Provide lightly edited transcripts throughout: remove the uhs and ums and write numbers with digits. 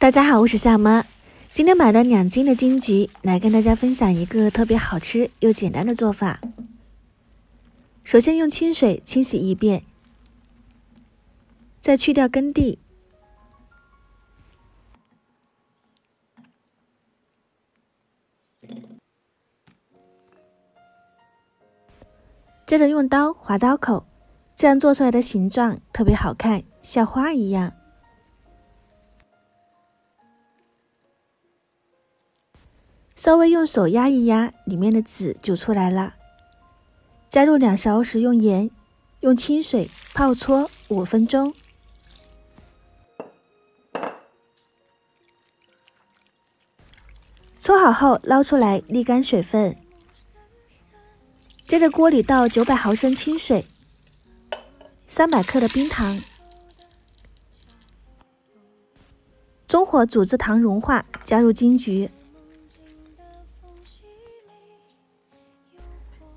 大家好，我是夏妈。今天买了2斤的金桔，来跟大家分享一个特别好吃又简单的做法。首先用清水清洗一遍，再去掉根蒂，接着用刀划刀口，这样做出来的形状特别好看，像花一样。稍微用手压一压，里面的籽就出来了。加入2勺食用盐，用清水泡搓5分钟。搓好后捞出来沥干水分。接着锅里倒900毫升清水，300克的冰糖，中火煮至糖融化，加入金桔。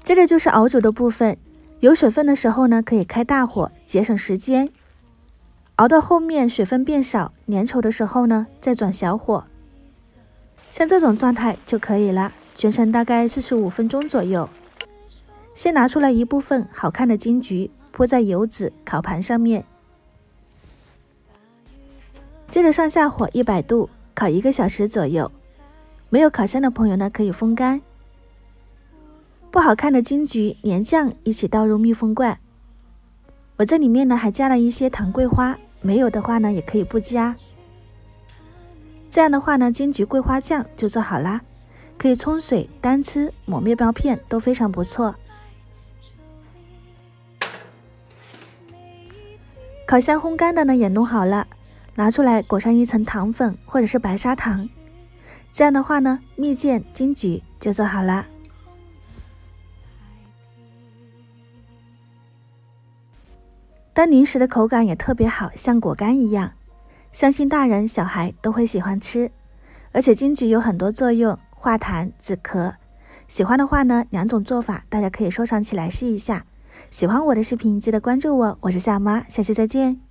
接着就是熬煮的部分，有水分的时候呢，可以开大火，节省时间。熬到后面水分变少、粘稠的时候呢，再转小火。像这种状态就可以了，全程大概45分钟左右。先拿出来一部分好看的金桔，铺在油脂烤盘上面。接着上下火100度，烤1个小时左右。没有烤箱的朋友呢，可以风干。不好看的金桔粘酱一起倒入密封罐，我这里面呢还加了一些糖桂花，没有的话呢也可以不加。这样的话呢，金桔桂花酱就做好啦，可以冲水单吃，抹面包片都非常不错。烤箱烘干的呢也弄好了，拿出来裹上一层糖粉或者是白砂糖，这样的话呢，蜜饯金桔就做好了。当零食的口感也特别好，像果干一样，相信大人小孩都会喜欢吃。而且金桔有很多作用，化痰止咳。喜欢的话呢，2种做法大家可以收藏起来试一下。喜欢我的视频记得关注我，我是夏妈，下期再见。